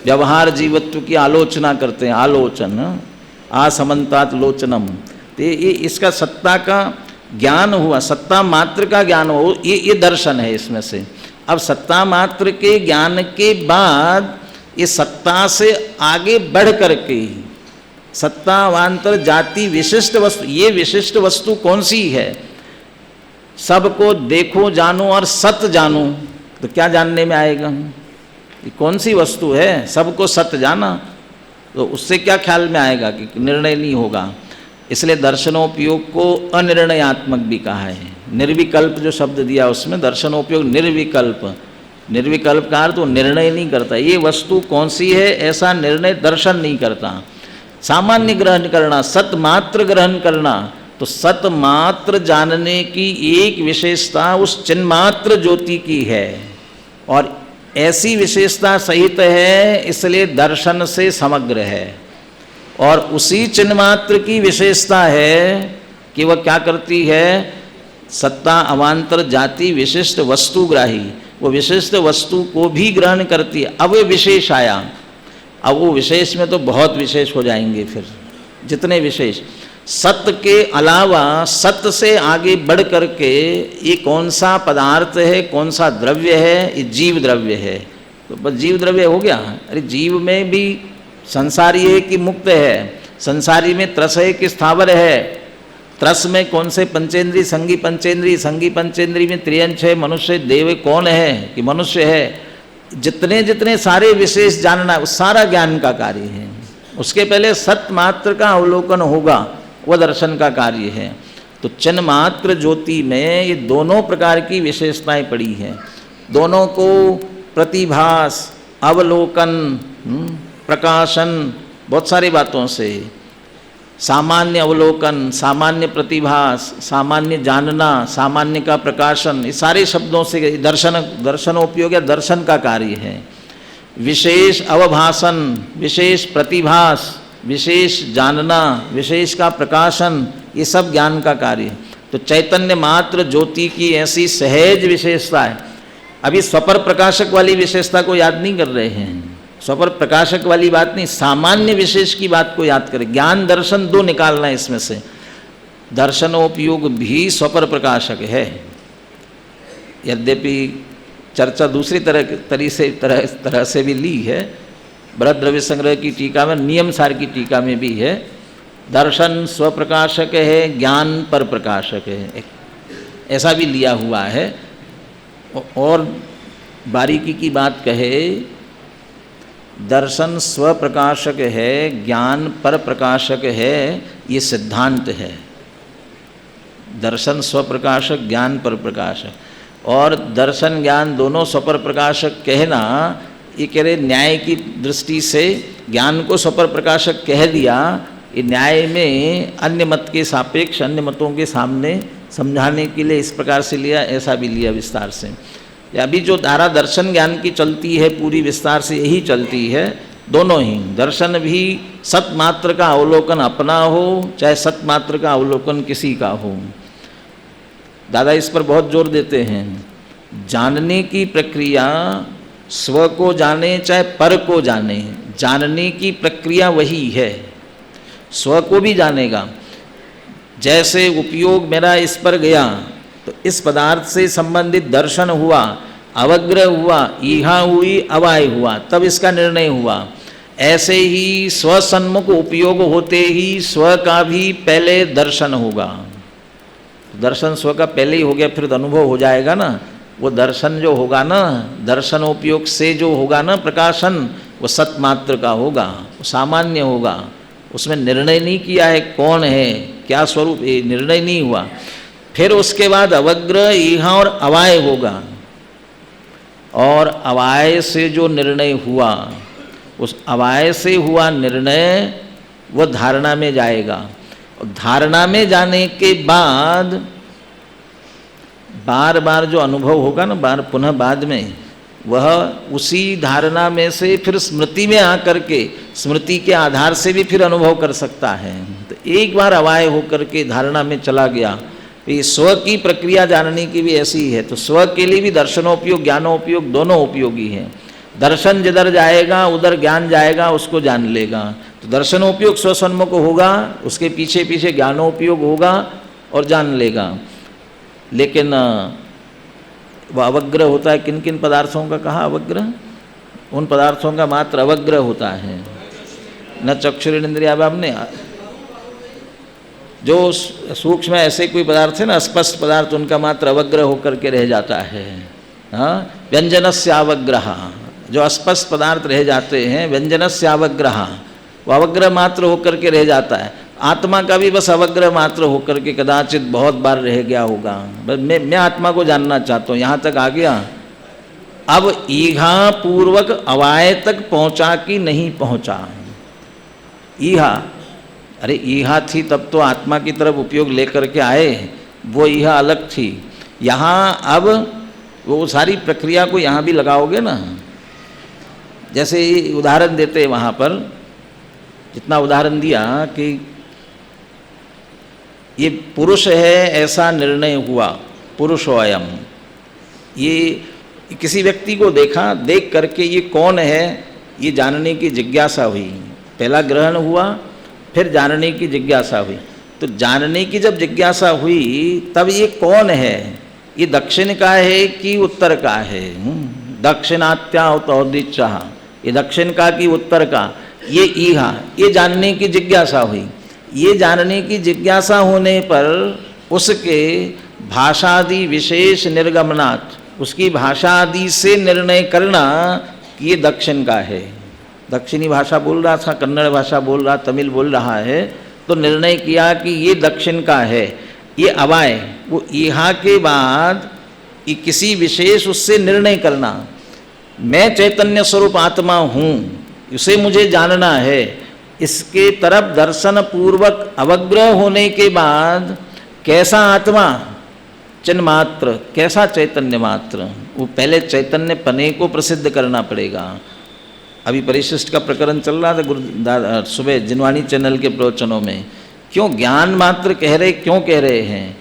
व्यवहार जीवत्व की आलोचना करते हैं, आलोचन, असमन्तात लोचनम। तो ये इसका सत्ता का ज्ञान हुआ, सत्ता मात्र का ज्ञान हो, ये दर्शन है इसमें से। अब सत्ता मात्र के ज्ञान के बाद ये सत्ता से आगे बढ़ करके सत्तावांतर जाति विशिष्ट वस्तु, ये विशिष्ट वस्तु कौन सी है? सबको देखो जानो और सत जानो, तो क्या जानने में आएगा? ये कौन सी वस्तु है? सबको सत जाना, तो उससे क्या ख्याल में आएगा कि निर्णय नहीं होगा। इसलिए दर्शनोपयोग को अनिर्णयात्मक भी कहा है। निर्विकल्प जो शब्द दिया उसमें दर्शनोपयोग निर्विकल्प, निर्विकल्प का अर्थ तो निर्णय नहीं करता, ये वस्तु कौन सी है ऐसा निर्णय दर्शन नहीं करता। सामान्य ग्रहण करना, सतमात्र ग्रहण करना, तो सतमात्र जानने की एक विशेषता उस चिन्मात्र ज्योति की है और ऐसी विशेषता सहित है, इसलिए दर्शन से समग्र है। और उसी चिन्मात्र की विशेषता है कि वह क्या करती है? सत्ता अवान्तर जाति विशिष्ट वस्तुग्राही, वो विशिष्ट वस्तु को भी ग्रहण करती है। अब वो विशेष आया, अब वो विशेष में तो बहुत विशेष हो जाएंगे फिर, जितने विशेष। सत्य के अलावा सत्य से आगे बढ़ करके ये कौन सा पदार्थ है, कौन सा द्रव्य है? ये जीव द्रव्य है। तो बस जीव द्रव्य हो गया। अरे जीव में भी संसारी है कि मुक्त है? संसारी में त्रस है कि स्थावर है? त्रस में कौन से पंचेंद्री? संगी पंचेंद्री, संगी पंचेंद्री में त्रियंश है, मनुष्य देव कौन है कि मनुष्य है? जितने जितने सारे विशेष जानना, उस सारा ज्ञान का कार्य है। उसके पहले सत्य मात्र का अवलोकन होगा, वह दर्शन का कार्य है। तो चिन्ह मात्र ज्योति में ये दोनों प्रकार की विशेषताएं पड़ी हैं। दोनों को प्रतिभास, अवलोकन, प्रकाशन, बहुत सारी बातों से, सामान्य अवलोकन, सामान्य प्रतिभास, सामान्य जानना, सामान्य का प्रकाशन, ये सारे शब्दों से दर्शनोपयोग या दर्शन का कार्य है। विशेष अवभाषण, विशेष प्रतिभास, विशेष जानना, विशेष का प्रकाशन, ये सब ज्ञान का कार्य है। तो चैतन्य मात्र ज्योति की ऐसी सहज विशेषता है। अभी स्वपर प्रकाशक वाली विशेषता को याद नहीं कर रहे हैं, स्वपर प्रकाशक वाली बात नहीं, सामान्य विशेष की बात को याद करें। ज्ञान दर्शन दो निकालना है इसमें से। दर्शनोपयोग भी स्वपर प्रकाशक है, यद्यपि चर्चा दूसरी तरह से भी ली है। बृहद द्रव्य संग्रह की टीका में, नियम सार की टीका में भी है, दर्शन स्वप्रकाशक है, ज्ञान पर प्रकाशक है, ऐसा भी लिया हुआ है। और बारीकी की बात कहे, दर्शन स्वप्रकाशक है, ज्ञान पर प्रकाशक है, ये सिद्धांत है। दर्शन स्वप्रकाशक, ज्ञान पर प्रकाशक। और दर्शन ज्ञान दोनों स्वपर प्रकाशक कहना, ये कह रहे न्याय की दृष्टि से ज्ञान को स्वपर प्रकाशक कह दिया, ये न्याय में अन्य मत के सापेक्ष, अन्य मतों के सामने समझाने के लिए इस प्रकार से लिया, ऐसा भी लिया विस्तार से। अभी जो धारा दर्शन ज्ञान की चलती है पूरी विस्तार से यही चलती है। दोनों ही, दर्शन भी सतमात्र का अवलोकन अपना हो, चाहे सतमात्र का अवलोकन किसी का हो। दादा इस पर बहुत जोर देते हैं। जानने की प्रक्रिया स्व को जाने चाहे पर को जाने, जानने की प्रक्रिया वही है। स्व को भी जानेगा। जैसे उपयोग मेरा इस पर गया तो इस पदार्थ से संबंधित दर्शन हुआ, अवग्रह हुआ, ईहा हुई, अवाय हुआ, तब इसका निर्णय हुआ। ऐसे ही स्वसन्मुख उपयोग होते ही स्व का भी पहले दर्शन होगा। दर्शन स्व का पहले ही हो गया, फिर तो अनुभव हो जाएगा ना। वो दर्शन जो होगा ना, दर्शनोपयोग से जो होगा ना प्रकाशन, वो सतमात्र का होगा, वो सामान्य होगा। उसमें निर्णय नहीं किया है कौन है, क्या स्वरूप, ये निर्णय नहीं हुआ। फिर उसके बाद अवग्रह, ईहा और अवाय होगा। और अवाय से जो निर्णय हुआ, उस अवाय से हुआ निर्णय वो धारणा में जाएगा। धारणा में जाने के बाद बार बार जो अनुभव होगा ना, बार पुनः बाद में, वह उसी धारणा में से फिर स्मृति में आकर के स्मृति के आधार से भी फिर अनुभव कर सकता है। तो एक बार अवाय होकर के धारणा में चला गया, ये स्व की प्रक्रिया जानने की भी ऐसी है। तो स्व के लिए भी दर्शनोपयोग ज्ञानोपयोग दोनों उपयोगी हैं। दर्शन जिधर जाएगा उधर ज्ञान जाएगा, उसको जान लेगा। तो दर्शनोपयोग स्वसन्मुख होगा, उसके पीछे पीछे ज्ञानोपयोग होगा और जान लेगा। लेकिन वह अवग्रह होता है। किन किन पदार्थों का कहा अवग्रह? उन पदार्थों का मात्र अवग्रह होता है। न चक्षुरेन्द्रिया आपने जो सूक्ष्म ऐसे कोई पदार्थ है ना, अस्पष्ट पदार्थ, उनका मात्र अवग्रह होकर के रह जाता है। हाँ, व्यंजनस्य अवग्रह, जो अस्पष्ट पदार्थ रह जाते हैं, व्यंजनस्य अवग्रह, वो अवग्रह मात्र होकर के रह जाता है। आत्मा का भी बस अवग्रह मात्र होकर के कदाचित बहुत बार रह गया होगा। बस मैं आत्मा को जानना चाहता हूँ, यहाँ तक आ गया। अब ईहा पूर्वक अवाय तक पहुँचा कि नहीं पहुँचा? ईहा, अरे ईहा थी तब तो आत्मा की तरफ उपयोग लेकर के आए, वो ईहा अलग थी। यहाँ अब वो सारी प्रक्रिया को यहाँ भी लगाओगे ना। जैसे उदाहरण देते वहाँ पर, जितना उदाहरण दिया कि ये पुरुष है ऐसा निर्णय हुआ, पुरुषोयम, ये किसी व्यक्ति को देखा, देख करके ये कौन है ये जानने की जिज्ञासा हुई। पहला ग्रहण हुआ, फिर जानने की जिज्ञासा हुई। तो जानने की जब जिज्ञासा हुई तब ये कौन है, ये दक्षिण का है कि उत्तर का है? दक्षिणात्याहुतौदिच्चा, ये दक्षिण का कि उत्तर का? ये ईहा, ये जानने की जिज्ञासा हुई। ये जानने की जिज्ञासा होने पर उसके भाषादि विशेष निर्गमनात्, उसकी भाषा आदि से निर्णय करना कि ये दक्षिण का है। दक्षिणी भाषा बोल रहा था, कन्नड़ भाषा बोल रहा, तमिल बोल रहा है, तो निर्णय किया कि ये दक्षिण का है। ये अवाय, वो ईहा के बाद ये किसी विशेष उससे निर्णय करना, मैं चैतन्य स्वरूप आत्मा हूँ, उसे मुझे जानना है। इसके तरफ दर्शन पूर्वक अवग्रह होने के बाद कैसा आत्मा? चिन्मात्र, कैसा चैतन्य मात्र? वो पहले चैतन्य पने को प्रसिद्ध करना पड़ेगा। अभी परिशिष्ट का प्रकरण चल रहा था सुबह जिनवाणी चैनल के प्रवचनों में। क्यों ज्ञान मात्र कह रहे, क्यों कह रहे हैं?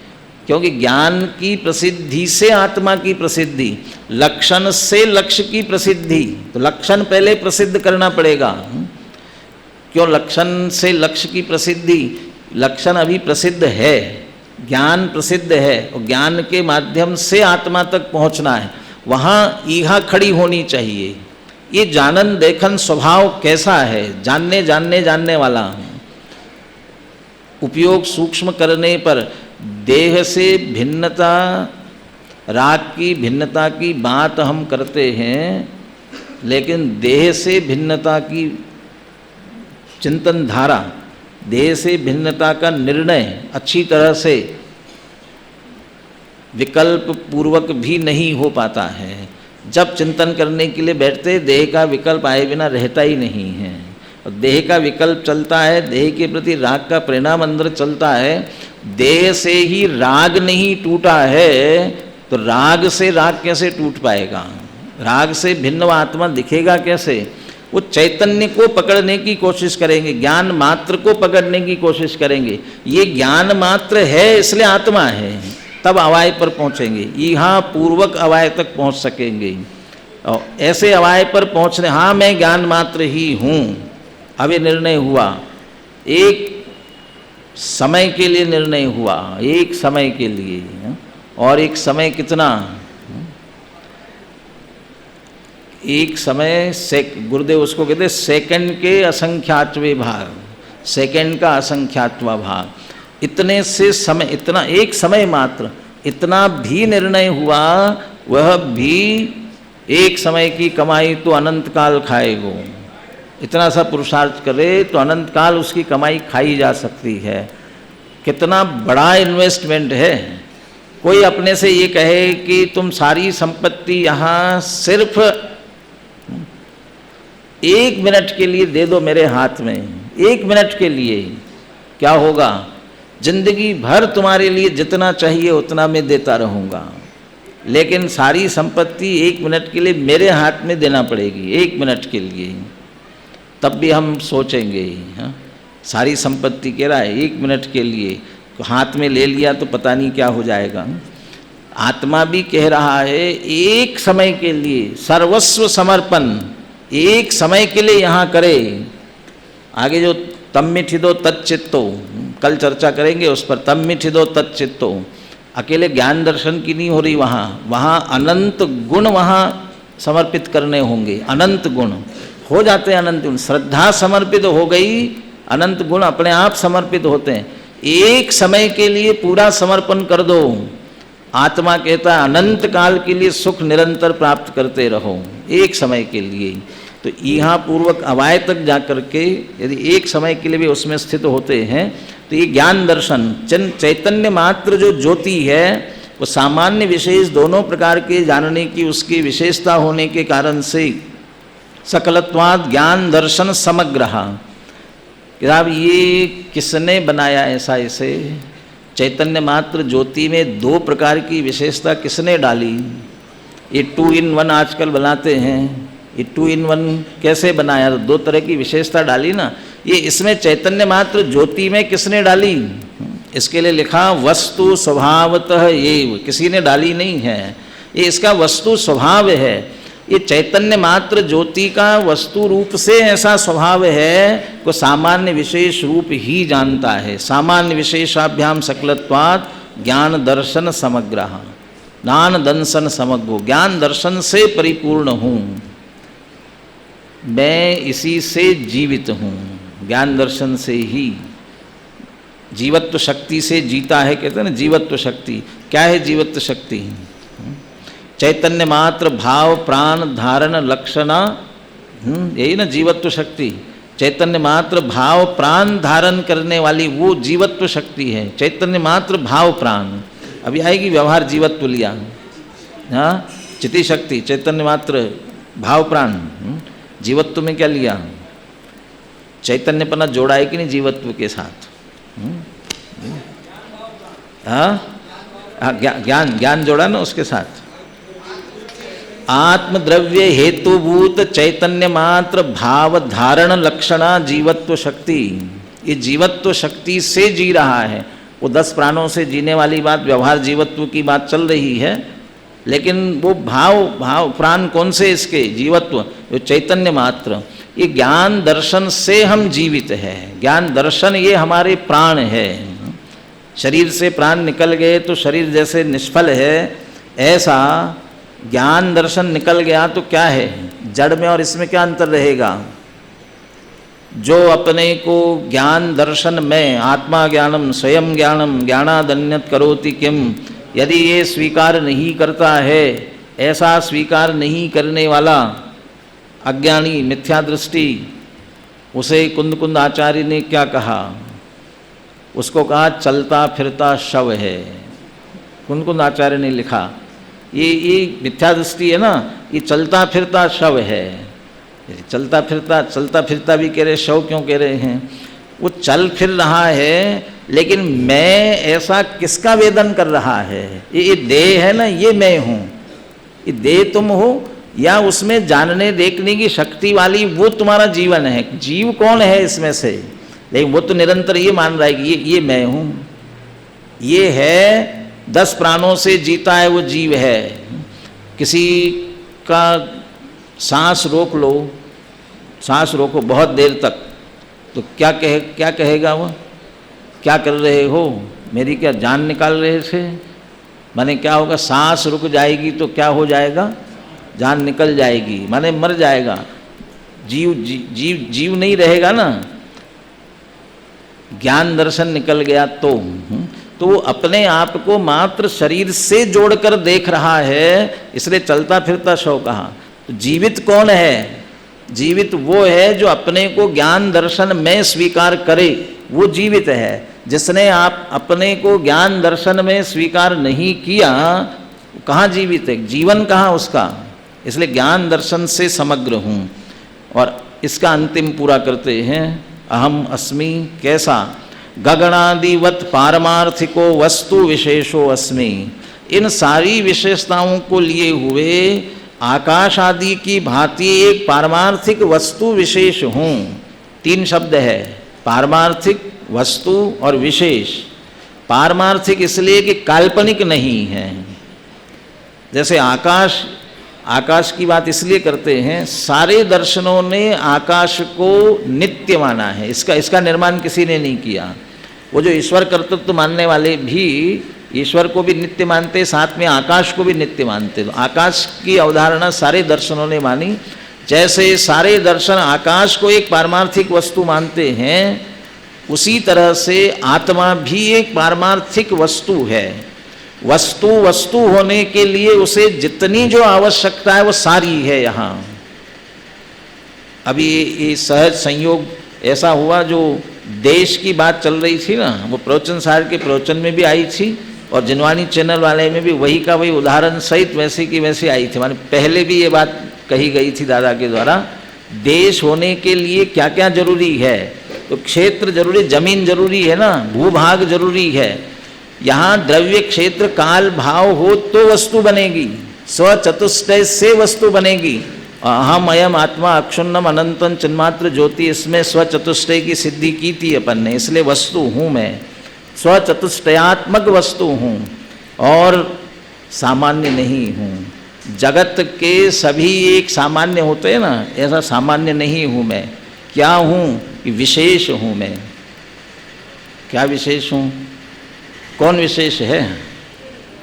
क्योंकि ज्ञान की प्रसिद्धि से आत्मा की प्रसिद्धि, लक्षण से लक्ष्य की प्रसिद्धि। तो लक्षण पहले प्रसिद्ध करना पड़ेगा। क्यों लक्षण से लक्ष्य की प्रसिद्धि? लक्षण अभी प्रसिद्ध है, ज्ञान प्रसिद्ध है, और ज्ञान के माध्यम से आत्मा तक पहुंचना है। वहाँ ईहा खड़ी होनी चाहिए। ये जानन देखन स्वभाव कैसा है, जानने वाला। उपयोग सूक्ष्म करने पर देह से भिन्नता, राग की भिन्नता की बात हम करते हैं, लेकिन देह से भिन्नता की चिंतन धारा, देह से भिन्नता का निर्णय अच्छी तरह से विकल्प पूर्वक भी नहीं हो पाता है। जब चिंतन करने के लिए बैठते, देह का विकल्प आए बिना रहता ही नहीं है। और देह का विकल्प चलता है, देह के प्रति राग का परिणाम अंदर चलता है। देह से ही राग नहीं टूटा है, तो राग से राग कैसे टूट पाएगा? राग से भिन्न आत्मा दिखेगा कैसे? वो चैतन्य को पकड़ने की कोशिश करेंगे, ज्ञान मात्र को पकड़ने की कोशिश करेंगे। ये ज्ञान मात्र है इसलिए आत्मा है, तब अवाय पर पहुँचेंगे। यहाँ पूर्वक अवाय तक पहुँच सकेंगे। और ऐसे अवाय पर पहुँचने, हाँ मैं ज्ञान मात्र ही हूँ, अब ये निर्णय हुआ, एक समय के लिए निर्णय हुआ, एक समय के लिए। और एक समय कितना? एक समय गुरुदेव उसको कहते सेकंड के असंख्यातवें भाग, सेकंड का असंख्यातवां भाग। इतने से समय, इतना एक समय मात्र, इतना भी निर्णय हुआ, वह भी एक समय की कमाई तो अनंत काल खाएगो। इतना सा पुरुषार्थ करे तो अनंत काल उसकी कमाई खाई जा सकती है। कितना बड़ा इन्वेस्टमेंट है। कोई अपने से ये कहे कि तुम सारी संपत्ति यहाँ सिर्फ 1 मिनट के लिए दे दो मेरे हाथ में, 1 मिनट के लिए, क्या होगा? जिंदगी भर तुम्हारे लिए जितना चाहिए उतना मैं देता रहूँगा, लेकिन सारी संपत्ति 1 मिनट के लिए मेरे हाथ में देना पड़ेगी, 1 मिनट के लिए, तब भी हम सोचेंगे। हाँ, सारी संपत्ति कह रहा है 1 मिनट के लिए, हाथ में ले लिया तो पता नहीं क्या हो जाएगा। आत्मा भी कह रहा है एक समय के लिए सर्वस्व समर्पण, एक समय के लिए यहाँ करे। आगे जो तम्मिठिदो तच्चित्तो, कल चर्चा करेंगे उस पर, तम्मिठिदो तच्चित्तो, अकेले ज्ञान दर्शन की नहीं हो रही, वहाँ अनंत गुण वहाँ समर्पित करने होंगे। अनंत गुण हो जाते हैं, अनंत गुण, श्रद्धा समर्पित हो गई, अनंत गुण अपने आप समर्पित होते हैं। एक समय के लिए पूरा समर्पण कर दो, आत्मा कहता है अनंत काल के लिए सुख निरंतर प्राप्त करते रहो, एक समय के लिए। तो यहाँ पूर्वक अवाय तक जाकर के यदि एक समय के लिए भी उसमें स्थित होते हैं तो ये ज्ञान दर्शन, चैतन्य मात्र जो ज्योति है वो सामान्य विशेष दोनों प्रकार के जानने की उसकी विशेषता होने के कारण से सकलत्वाद ज्ञान दर्शन समग्रः। अब ये किसने बनाया ऐसा? इसे चैतन्य मात्र ज्योति में 2 प्रकार की विशेषता किसने डाली? ये 2 in 1 आजकल बनाते हैं, ये 2 in 1 कैसे बनाया? तो 2 तरह की विशेषता डाली ना। ये इसमें चैतन्य मात्र ज्योति में किसने डाली? इसके लिए लिखा वस्तु स्वभावतः एव, किसी ने डाली नहीं है, ये इसका वस्तु स्वभाव है। ये चैतन्य मात्र ज्योति का वस्तु रूप से ऐसा स्वभाव है को सामान्य विशेष रूप ही जानता है। सामान्य विशेषाभ्याम सकलत्वात् ज्ञान दर्शन समग्रः, ज्ञान दर्शन समग्रो, ज्ञान दर्शन से परिपूर्ण हूँ मैं, इसी से जीवित हूँ, ज्ञान दर्शन से ही। जीवत्व शक्ति से जीता है, कहते हैं ना जीवत्व शक्ति। क्या है जीवत्व शक्ति? चैतन्य मात्र भाव प्राण धारण लक्षणा, यही ना जीवत्व शक्ति। चैतन्य मात्र भाव प्राण धारण करने वाली वो जीवत्व शक्ति है, चैतन्य मात्र भाव प्राण। अभी आएगी व्यवहार जीवत्व लिया, हाँ, चिति शक्ति, चैतन्य मात्र भाव प्राण। जीवत्व में क्या लिया? चैतन्यपना जोड़ा है कि नहीं जीवत्व के साथ? हाँ, ज्ञान जोड़ा ना उसके साथ। आत्मद्रव्य हेतुभूत चैतन्य मात्र भाव धारण लक्षणा जीवत्व शक्ति, ये जीवत्व शक्ति से जी रहा है। वो 10 प्राणों से जीने वाली बात, व्यवहार जीवत्व की बात चल रही है, लेकिन वो भाव प्राण कौन से इसके? जीवत्व, जो चैतन्य मात्र। ये ज्ञान दर्शन से हम जीवित है, ज्ञान दर्शन ये हमारे प्राण है। शरीर से प्राण निकल गए तो शरीर जैसे निष्फल है, ऐसा ज्ञान दर्शन निकल गया तो क्या है? जड़ में और इसमें क्या अंतर रहेगा? जो अपने को ज्ञान दर्शन में आत्मा ज्ञानम स्वयं ज्ञानम ज्ञानादन्यत करोति किम, यदि ये स्वीकार नहीं करता है, ऐसा स्वीकार नहीं करने वाला अज्ञानी मिथ्या दृष्टि, उसे कुंद आचार्य ने क्या कहा? उसको कहा चलता फिरता शव है। कुंद आचार्य ने लिखा ये मिथ्या दृष्टि है ना, ये चलता फिरता शव है। चलता फिरता भी कह रहे, शव क्यों कह रहे हैं? वो चल फिर रहा है, लेकिन मैं ऐसा किसका वेदन कर रहा है? ये देह है ना, ये मैं हूँ। ये देह तुम हो या उसमें जानने देखने की शक्ति वाली वो तुम्हारा जीवन है? जीव कौन है इसमें से? लेकिन वो तो निरंतर ये मान रहा है कि ये मैं हूँ, ये है, 10 प्राणों से जीता है वो जीव है। किसी का सांस रोक लो, सांस रोको बहुत देर तक, तो क्या कहेगा वो? क्या कर रहे हो? मेरी क्या जान निकाल रहे थे? माने क्या होगा? सांस रुक जाएगी तो क्या हो जाएगा? जान निकल जाएगी, माने मर जाएगा। जीव नहीं रहेगा ना। ज्ञान दर्शन निकल गया तो वो अपने आप को मात्र शरीर से जोड़कर देख रहा है, इसलिए चलता फिरता शव कहा। तो जीवित कौन है? जीवित वो है जो अपने को ज्ञान दर्शन में स्वीकार करे, वो जीवित है। जिसने आप अपने को ज्ञान दर्शन में स्वीकार नहीं किया, कहाँ जीवित है? जीवन कहाँ उसका? इसलिए ज्ञान दर्शन से समग्र हूँ। और इसका अंतिम पूरा करते हैं, अहम अस्मि कैसा? गगनादिवत पारमार्थिको वस्तु विशेषो अस्मि। इन सारी विशेषताओं को लिए हुए आकाश आदि की भांति एक पारमार्थिक वस्तु विशेष हूँ। 3 शब्द है, पारमार्थिक, वस्तु और विशेष। पारमार्थिक इसलिए कि काल्पनिक नहीं है। जैसे आकाश की बात इसलिए करते हैं, सारे दर्शनों ने आकाश को नित्य माना है। इसका निर्माण किसी ने नहीं किया। वो जो ईश्वर कर्तृत्व मानने वाले भी ईश्वर को भी नित्य मानते, साथ में आकाश को भी नित्य मानते। तो आकाश की अवधारणा सारे दर्शनों ने मानी। जैसे सारे दर्शन आकाश को एक पारमार्थिक वस्तु मानते हैं, उसी तरह से आत्मा भी एक पारमार्थिक वस्तु है। वस्तु होने के लिए उसे जितनी जो आवश्यकता है वो सारी है यहाँ। अभी ये सहज संयोग ऐसा हुआ, जो देश की बात चल रही थी ना, वो प्रवचन सार के प्रवचन में भी आई थी और जिनवानी चैनल वाले में भी वही का वही उदाहरण सहित वैसे की वैसे आई थी। माने पहले भी ये बात कही गई थी दादा के द्वारा। देश होने के लिए क्या क्या जरूरी है? तो क्षेत्र जरूरी, जमीन जरूरी है ना, भूभाग जरूरी है। यहाँ द्रव्य क्षेत्र काल भाव हो तो वस्तु बनेगी, स्वचतुष्टय से वस्तु बनेगी। अहम अयम आत्मा अक्षुण्णम अनंतम चिन्मात्र ज्योति, इसमें स्वचतुष्टय की सिद्धि की थी अपन ने, इसलिए वस्तु हूँ मैं, स्वचतुष्टयात्मक वस्तु हूँ और सामान्य नहीं हूँ। जगत के सभी एक सामान्य होते हैं ना, ऐसा सामान्य नहीं हूँ मैं। क्या हूँ? विशेष हूँ मैं। क्या विशेष हूँ? कौन विशेष है?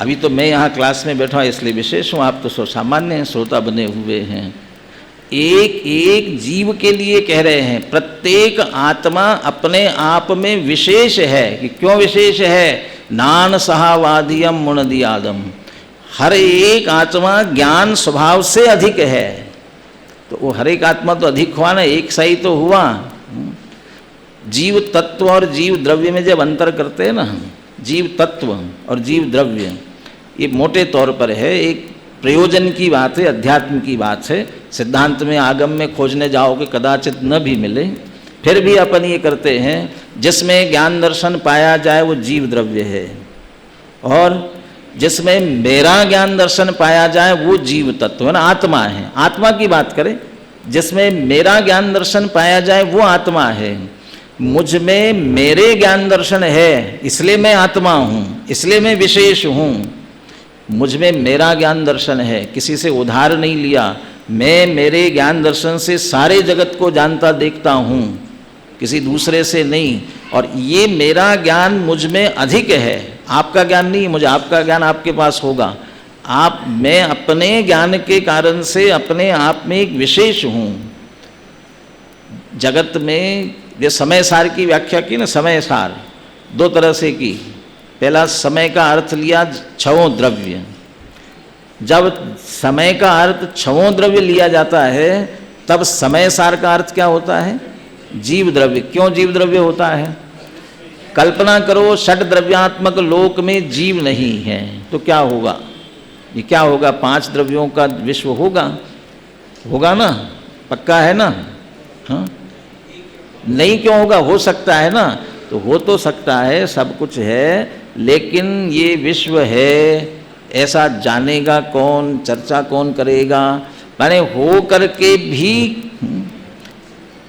अभी तो मैं यहाँ क्लास में बैठा इसलिए विशेष हूँ, आप तो सामान्य हैं, श्रोता बने हुए हैं। एक एक जीव के लिए कह रहे हैं, प्रत्येक आत्मा अपने आप में विशेष है। कि क्यों विशेष है? नान सहावादियम मुनदियादम, हर एक आत्मा ज्ञान स्वभाव से अधिक है। तो वो हर एक आत्मा तो अधिक हुआ ना, एक सही तो हुआ। जीव तत्व और जीव द्रव्य में जब अंतर करते हैं ना, जीव तत्व और जीव द्रव्य, ये मोटे तौर पर है, एक प्रयोजन की बात है, अध्यात्म की बात है। सिद्धांत में आगम में खोजने जाओगे कदाचित न भी मिले, फिर भी अपन ये करते हैं जिसमें ज्ञान दर्शन पाया जाए वो जीव द्रव्य है, और जिसमें मेरा ज्ञान दर्शन पाया जाए वो जीव तत्व है ना, आत्मा है। आत्मा की बात करें, जिसमें मेरा ज्ञान दर्शन पाया जाए वो आत्मा है। मुझ में मेरे ज्ञान दर्शन है, इसलिए मैं आत्मा हूँ, इसलिए मैं विशेष हूँ। मुझ में मेरा ज्ञान दर्शन है, किसी से उधार नहीं लिया। मैं मेरे ज्ञान दर्शन से सारे जगत को जानता देखता हूँ, किसी दूसरे से नहीं। और ये मेरा ज्ञान मुझ में अधिक है, आपका ज्ञान नहीं। मुझे आपका ज्ञान आपके पास होगा। मैं अपने ज्ञान के कारण से अपने आप में एक विशेष हूँ। जगत में ये समय सार की व्याख्या की ना, समय सार 2 तरह से की। पहला समय का अर्थ लिया 6 द्रव्य। जब समय का अर्थ 6 द्रव्य लिया जाता है तब समय सार का अर्थ क्या होता है? जीव द्रव्य। क्यों जीव द्रव्य होता है? कल्पना करो, षड द्रव्यात्मक लोक में जीव नहीं है तो क्या होगा? ये क्या होगा? 5 द्रव्यों का विश्व होगा ना, पक्का है ना? हाँ, नहीं क्यों होगा? हो सकता है ना। तो हो तो सकता है, सब कुछ है, लेकिन ये विश्व है ऐसा जानेगा कौन, चर्चा कौन करेगा? माने हो करके भी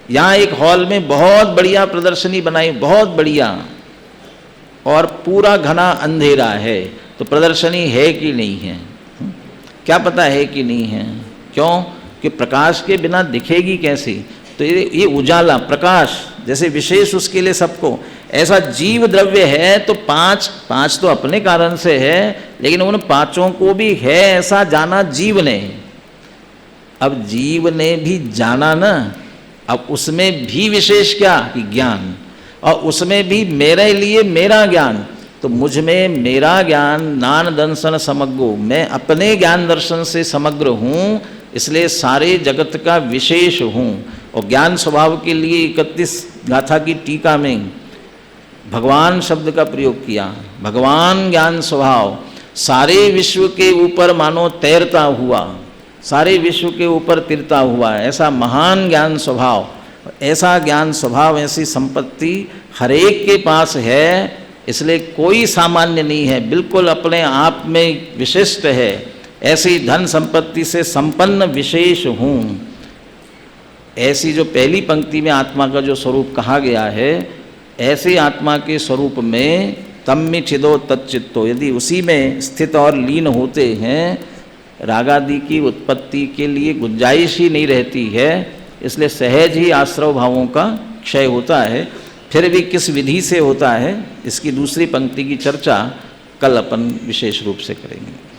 यहाँ एक हॉल में बहुत बढ़िया प्रदर्शनी बनाई, बहुत बढ़िया, और पूरा घना अंधेरा है, तो प्रदर्शनी है कि नहीं है? क्या पता है कि नहीं है? क्यों? कि प्रकाश के बिना दिखेगी कैसी? तो ये उजाला प्रकाश जैसे विशेष उसके लिए सबको, ऐसा जीव द्रव्य है। तो 5 तो अपने कारण से है, लेकिन उन 5 को भी है ऐसा जाना जीव ने। अब जीव ने भी जाना ना, अब उसमें भी विशेष क्या कि ज्ञान, और उसमें भी मेरे लिए मेरा ज्ञान। तो मुझ में मेरा ज्ञान नान दंसन समग्रो, मैं अपने ज्ञान दर्शन से समग्र हूँ, इसलिए सारे जगत का विशेष हूँ। और ज्ञान स्वभाव के लिए 31 गाथा की टीका में भगवान शब्द का प्रयोग किया। भगवान ज्ञान स्वभाव सारे विश्व के ऊपर मानो तैरता हुआ, सारे विश्व के ऊपर तिरता हुआ, ऐसा महान ज्ञान स्वभाव, ऐसा ज्ञान स्वभाव, ऐसी संपत्ति हर एक के पास है, इसलिए कोई सामान्य नहीं है, बिल्कुल अपने आप में विशिष्ट है। ऐसी धन संपत्ति से संपन्न विशेष हूँ। ऐसी जो पहली पंक्ति में आत्मा का जो स्वरूप कहा गया है, ऐसे आत्मा के स्वरूप में तम्मि छिदो तच्चित्तो, यदि उसी में स्थित और लीन होते हैं, रागादि की उत्पत्ति के लिए गुंजाइश ही नहीं रहती है। इसलिए सहज ही आश्रव भावों का क्षय होता है। फिर भी किस विधि से होता है, इसकी दूसरी पंक्ति की चर्चा कल अपन विशेष रूप से करेंगे।